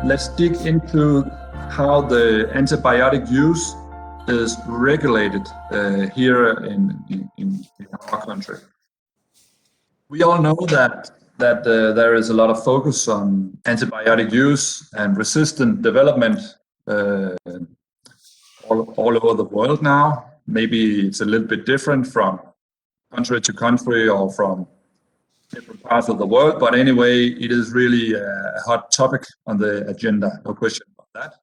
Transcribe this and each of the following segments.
let's dig into how the antibiotic use is regulated here in our country. We all know that there is a lot of focus on antibiotic use and resistant development all over the world now. Maybe it's a little bit different from country to country or from different parts of the world, but anyway, it is really a hot topic on the agenda, no question about that.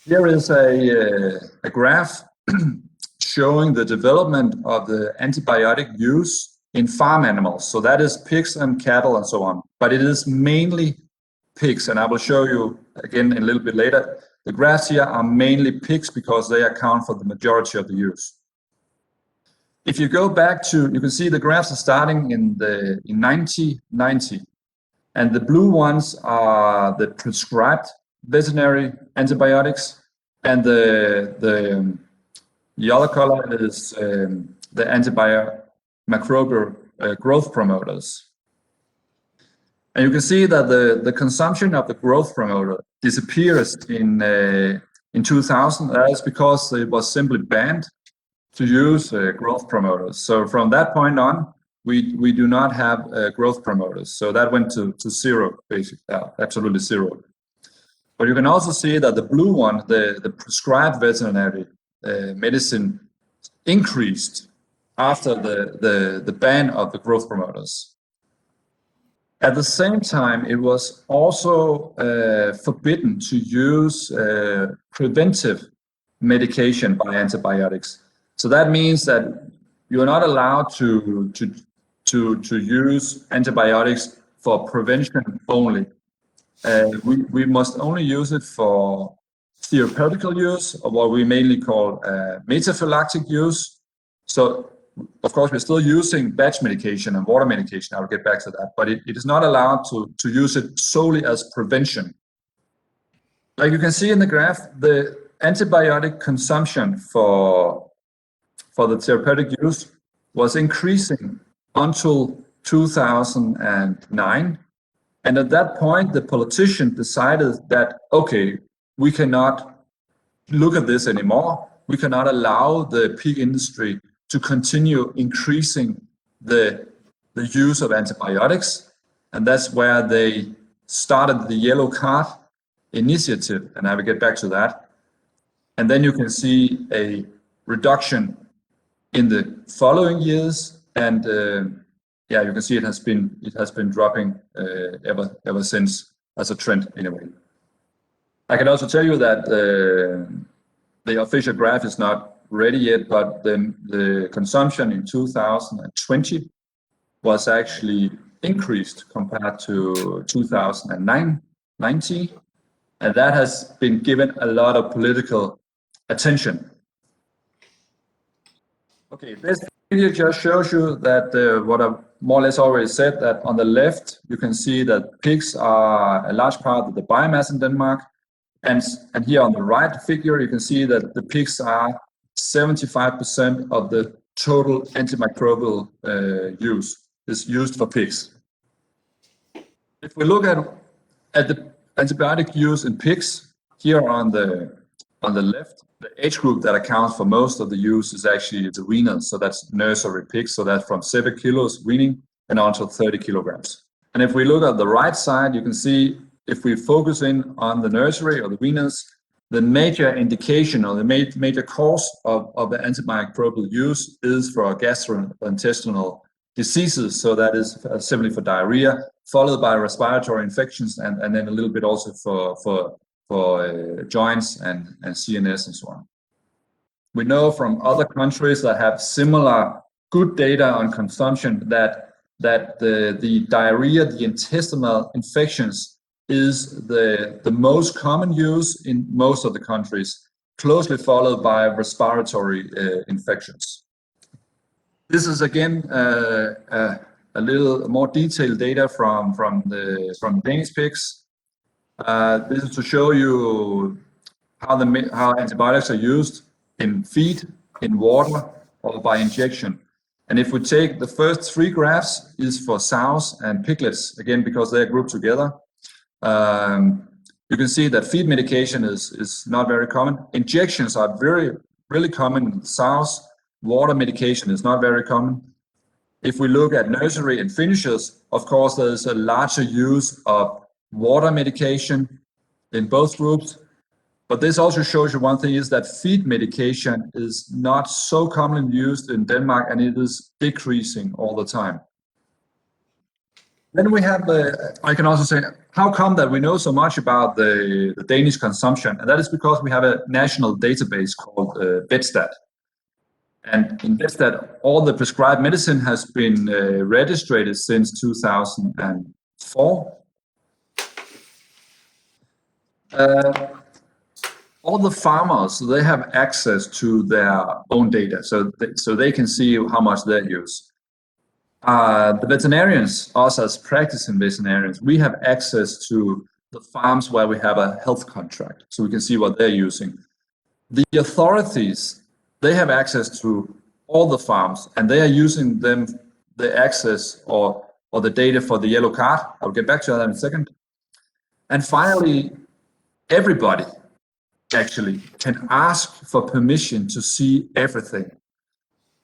Here is a graph showing the development of the antibiotic use in farm animals. So that is pigs and cattle and so on, but it is mainly pigs, and I will show you again a little bit later. The graphs here are mainly pigs because they account for the majority of the use. If you go back to, you can see the graphs are starting in 1990, and the blue ones are the prescribed veterinary antibiotics, and the other color is the antimicrobial growth promoters. And you can see that the consumption of the growth promoter disappears in 2000. That is because it was simply banned to use growth promoters. So from that point on, we do not have growth promoters. So that went to zero, basically, absolutely zero. But you can also see that the blue one, the prescribed veterinary medicine, increased after the ban of the growth promoters. At the same time, it was also forbidden to use preventive medication by antibiotics. So that means that you are not allowed to use antibiotics for prevention only. We must only use it for therapeutical use, or what we mainly call metaphylactic use. So, of course, we're still using batch medication and water medication. I'll get back to that, but it is not allowed to use it solely as prevention. Like you can see in the graph, the antibiotic consumption for the therapeutic use was increasing until 2009. And at that point, the politician decided that, okay, we cannot look at this anymore. We cannot allow the pig industry to continue increasing the use of antibiotics. And that's where they started the yellow card initiative. And I will get back to that. And then you can see a reduction in the following years. And yeah, you can see it has been dropping ever since as a trend anyway. I can also tell you that the official graph is not ready yet, but the consumption in 2020 was actually increased compared to 2019, and that has been given a lot of political attention. Okay, this video just shows you that what I've more or less already said, that on the left you can see that pigs are a large part of the biomass in Denmark, and here on the right figure you can see that the pigs are 75% of the total antimicrobial use is used for pigs. If we look at the antibiotic use in pigs, here on the left, the age group that accounts for most of the use is actually the weaners. So that's nursery pigs. So that's from 7 kilos weaning and on to 30 kilograms. And if we look at the right side, you can see if we focus in on the nursery or the weaners, the major indication or the major cause of the antimicrobial use is for gastrointestinal diseases. So that is simply for diarrhea, followed by respiratory infections, and then a little bit also for joints and CNS and so on. We know from other countries that have similar good data on consumption that the diarrhea, the intestinal infections, is the most common use in most of the countries, closely followed by respiratory infections. This is again a little more detailed data from Danish pigs. This is to show you how antibiotics are used in feed, in water, or by injection. And if we take the first three graphs is for sows and piglets, again because they are grouped together. You can see that feed medication is not very common. Injections are really common in the south. Water medication is not very common. If we look at nursery and finishers, of course, there's a larger use of water medication in both groups. But this also shows you one thing is that feed medication is not so commonly used in Denmark, and it is decreasing all the time. Then we have I can also say, how come that we know so much about the Danish consumption? And that is because we have a national database called VetStat. And in VetStat, all the prescribed medicine has been registered since 2004. All the farmers, they have access to their own data, so they can see how much they use. The veterinarians, us as practicing veterinarians, we have access to the farms where we have a health contract, so we can see what they're using. The authorities, they have access to all the farms, and they are using the access or the data for the yellow card. I'll get back to that in a second. And finally, everybody actually can ask for permission to see everything.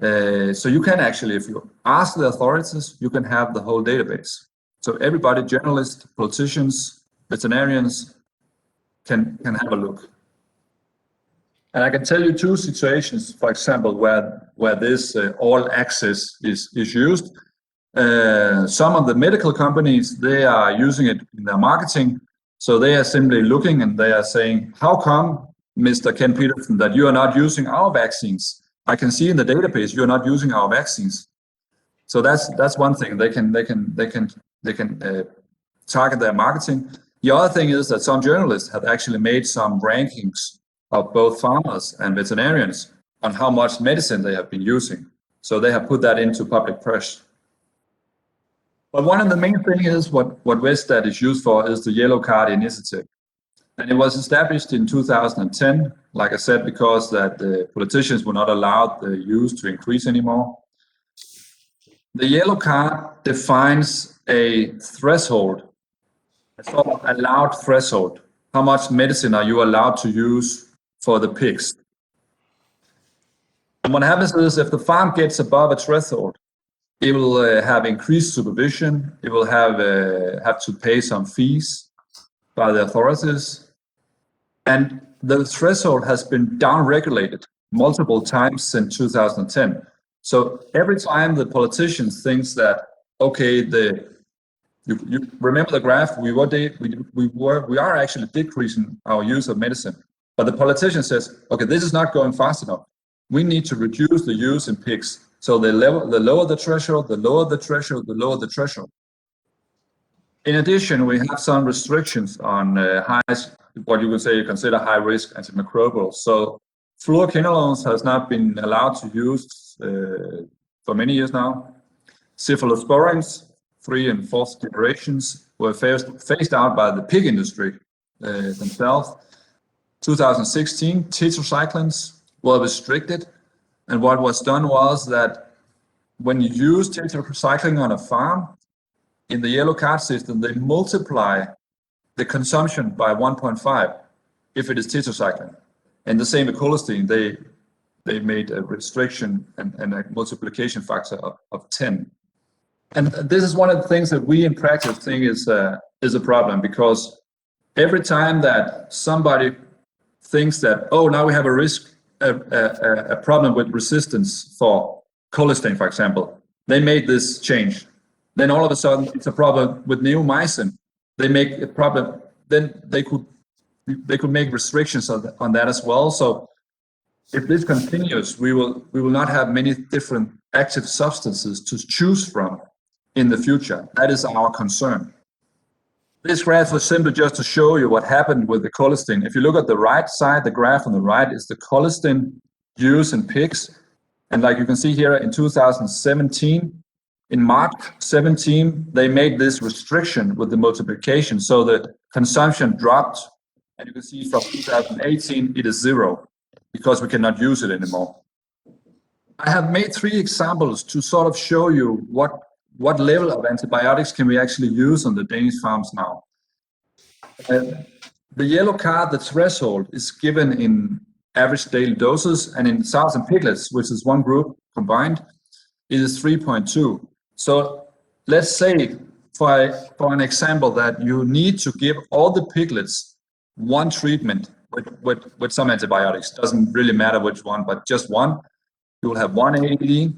So you can actually, if you ask the authorities, you can have the whole database. So everybody, journalists, politicians, veterinarians, can have a look. And I can tell you two situations, for example, where this all access is used. Some of the medical companies, they are using it in their marketing. So they are simply looking and they are saying, how come, Mr. Ken Peterson, that you are not using our vaccines? I can see in the database you are not using our vaccines. So that's one thing. They can target their marketing. The other thing is that some journalists have actually made some rankings of both farmers and veterinarians on how much medicine they have been using. So they have put that into public press. But one of the main things is what VetStat is used for is the Yellow Card Initiative. And it was established in 2010, like I said, because that the politicians were not allowed the use to increase anymore. The Yellow Card defines a threshold, a sort of allowed threshold. How much medicine are you allowed to use for the pigs? And what happens is if the farm gets above a threshold, it will have increased supervision. It will have to pay some fees by the authorities. And the threshold has been down-regulated multiple times since 2010. So every time the politicians thinks that, okay, you remember the graph, we are actually decreasing our use of medicine. But the politician says, okay, this is not going fast enough. We need to reduce the use in pigs. So the lower the threshold, the lower the threshold, the lower the threshold. In addition, we have some restrictions on what you would say you consider high-risk antimicrobials. So fluoroquinolones has not been allowed to use for many years now. Cephalosporins, 3 and 4th generations, were phased out by the pig industry themselves. 2016, tetracyclines were restricted. And what was done was that when you use tetracycline on a farm, in the yellow card system, they multiply the consumption by 1.5 if it is tetracycline. And the same with colistin, they made a restriction and a multiplication factor of 10. And this is one of the things that we in practice think is a problem, because every time that somebody thinks that, oh, now we have a problem with resistance for colistin, for example, they made this change. Then all of a sudden it's a problem with neomycin. They make a problem, then they could make restrictions on that as well. So if this continues, we will not have many different active substances to choose from in the future. That is our concern. This graph was simply just to show you what happened with the colistin. If you look at the right side, the graph on the right is the colistin use in pigs. And like you can see here in 2017, in March 17, they made this restriction with the multiplication. So the consumption dropped. And you can see from 2018, it is 0 because we cannot use it anymore. I have made 3 examples to sort of show you what level of antibiotics can we actually use on the Danish farms now. The yellow card, the threshold, is given in average daily doses, and in sows and piglets, which is one group combined, it is 3.2. So let's say, for an example, that you need to give all the piglets one treatment with some antibiotics. Doesn't really matter which one, but just one. You will have one AED.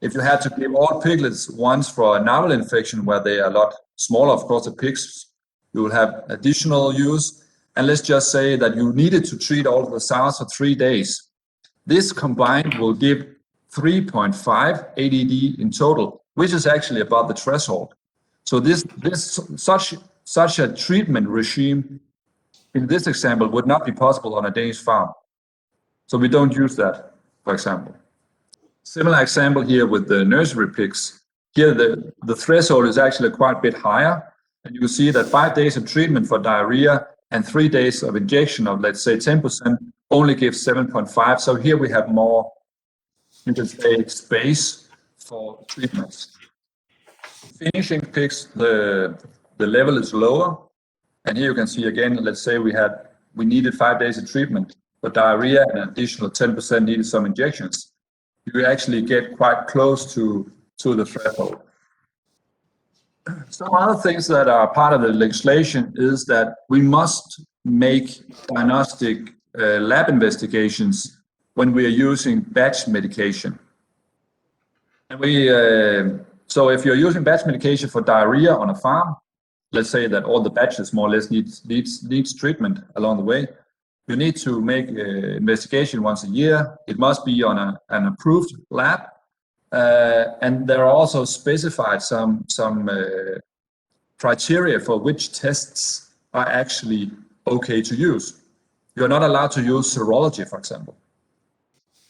If you had to give all piglets once for a novel infection where they are a lot smaller, of course, the pigs, you will have additional use. And let's just say that you needed to treat all of the sows for 3 days. This combined will give 3.5 ADD in total, which is actually above the threshold. So such a treatment regime in this example would not be possible on a Danish farm. So we don't use that, for example. Similar example here with the nursery pigs. Here the threshold is actually quite a bit higher, and you can see that 5 days of treatment for diarrhea and 3 days of injection of, let's say, 10% only gives 7.5. So here we have more, you can say, space for treatments. Finishing pigs, the level is lower, and here you can see again, let's say we needed 5 days of treatment for diarrhea and an additional 10% needed some injections. You actually get quite close to the threshold. Some other things that are part of the legislation is that we must make diagnostic lab investigations when we are using batch medication. And so if you're using batch medication for diarrhea on a farm, let's say that all the batches more or less needs treatment along the way, you need to make an investigation once a year. It must be on an approved lab. And there are also specified some criteria for which tests are actually okay to use. You're not allowed to use serology, for example.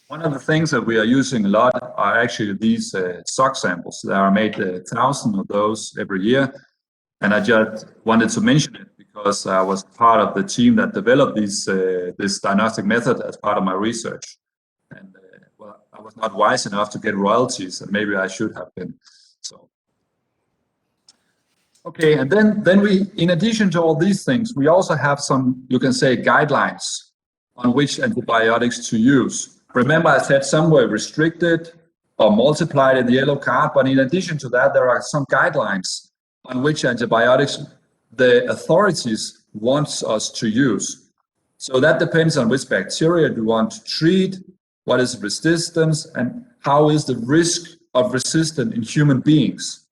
One of the things that we are using a lot are actually these sock samples. There are made 1,000 of those every year. And I just wanted to mention it because I was part of the team that developed this diagnostic method as part of my research. And well, I was not wise enough to get royalties, and maybe I should have been. So, okay, and then we, in addition to all these things, we also have some, you can say, guidelines on which antibiotics to use. Remember, I said some were restricted or multiplied in the yellow card, but in addition to that, there are some guidelines on which antibiotics the authorities want us to use. So that depends on which bacteria you want to treat, what is resistance, and how is the risk of resistance in human beings.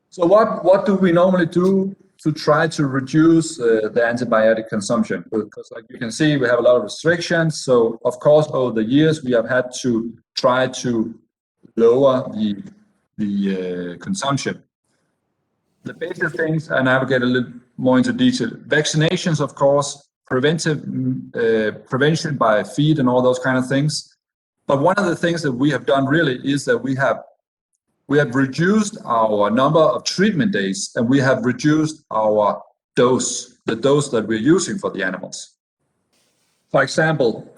So what do we normally do to try to reduce the antibiotic consumption? Because like you can see, we have a lot of restrictions. So of course, over the years, we have had to try to lower the consumption. The basic things, and I will get a little more into detail. Vaccinations, of course, prevention by feed and all those kind of things. But one of the things that we have done really is that we have reduced our number of treatment days, and we have reduced our dose, the dose that we're using for the animals. For example,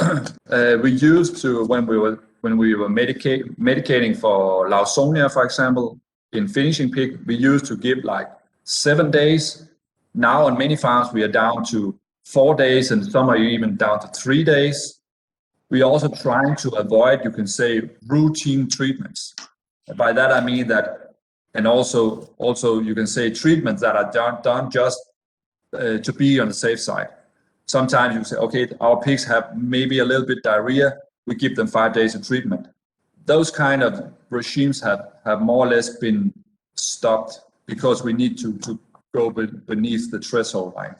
we used to, when we were medicating for Lawsonia, for example, in finishing pig, we used to give like 7 days. Now on many farms, we are down to 4 days, and some are even down to 3 days. We are also trying to avoid, you can say, routine treatments. By that I mean that, and also you can say treatments that are done just to be on the safe side. Sometimes you say, okay, our pigs have maybe a little bit diarrhea, we give them 5 days of treatment. Those kind of regimes have more or less been stopped because we need to go beneath the threshold line.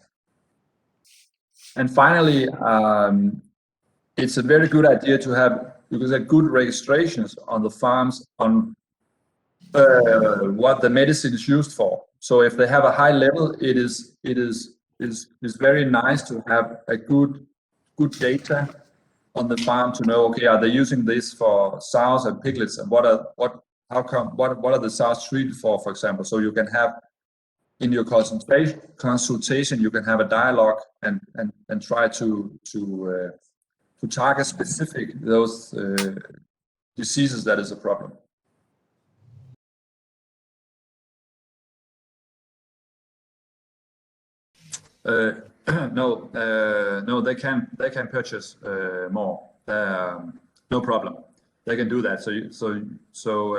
And finally, it's a very good idea to have, because there are good registrations on the farms on what the medicine is used for. So if they have a high level, it is very nice to have a good data on the farm to know, okay, are they using this for sows and piglets, and what are the sows treated for example? So you can have in your consultation, you can have a dialogue and try to target specific those diseases that is a problem. No, they can purchase more. No problem. They can do that. So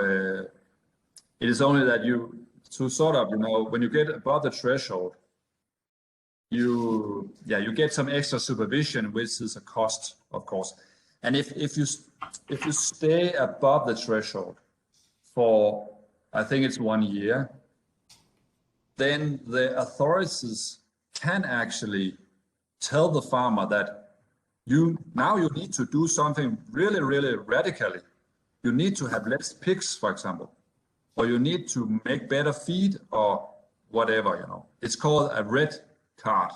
it is only that you to sort of, when you get above the threshold, you get some extra supervision, which is a cost, of course. And if you stay above the threshold for, I think it's 1 year, then the authorities can actually tell the farmer that you need to do something really, really radically. You need to have less pigs, for example, or you need to make better feed or whatever, It's called a red card.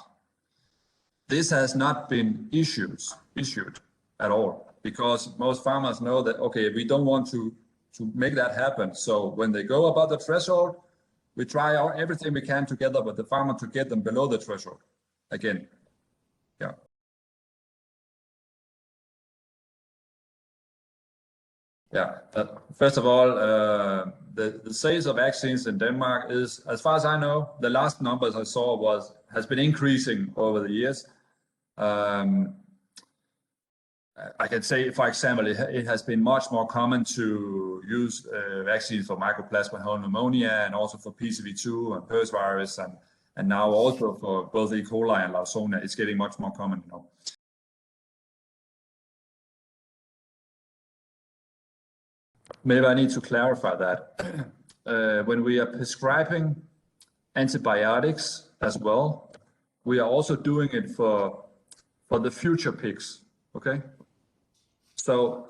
This has not been issued at all, because most farmers know that, okay, we don't want to make that happen. So when they go above the threshold, we try everything we can together with the farmer to get them below the threshold again. Yeah. Yeah. First of all, the sales of vaccines in Denmark is, as far as I know, the last numbers I saw has been increasing over the years. I can say, for example, it has been much more common to use vaccines for mycoplasma whole pneumonia, and also for PCV2 and PRRS virus, and now also for both E. coli and Lawsonia. It's getting much more common, Maybe I need to clarify that. When we are prescribing antibiotics as well, we are also doing it for the future pigs, okay? So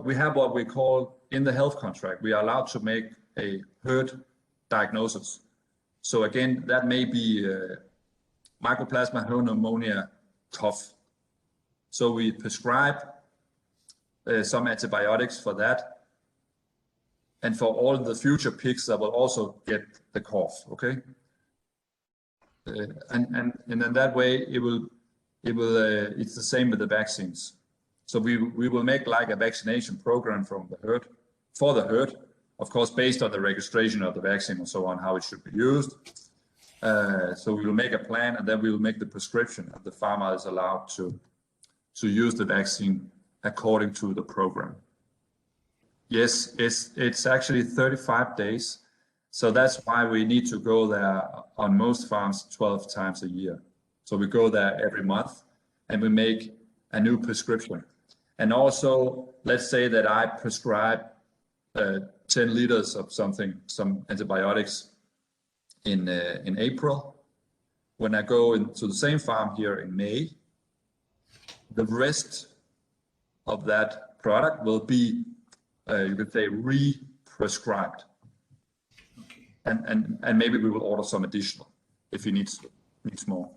we have what we call, in the health contract, we are allowed to make a herd diagnosis. So again, that may be mycoplasma whole pneumonia cough. So we prescribe some antibiotics for that, and for all the future pigs that will also get the cough, okay? And in that way, it's the same with the vaccines. So we will make like a vaccination program for the herd, of course, based on the registration of the vaccine and so on, how it should be used. So we will make a plan, and then we will make the prescription, and the farmer is allowed to use the vaccine according to the program. Yes, it's actually 35 days. So that's why we need to go there on most farms 12 times a year. So we go there every month and we make a new prescription. And also, let's say that I prescribe 10 liters of some antibiotics in April. When I go into the same farm here in May, the rest of that product will be, you could say, re-prescribed. And maybe we will order some additional if he needs more.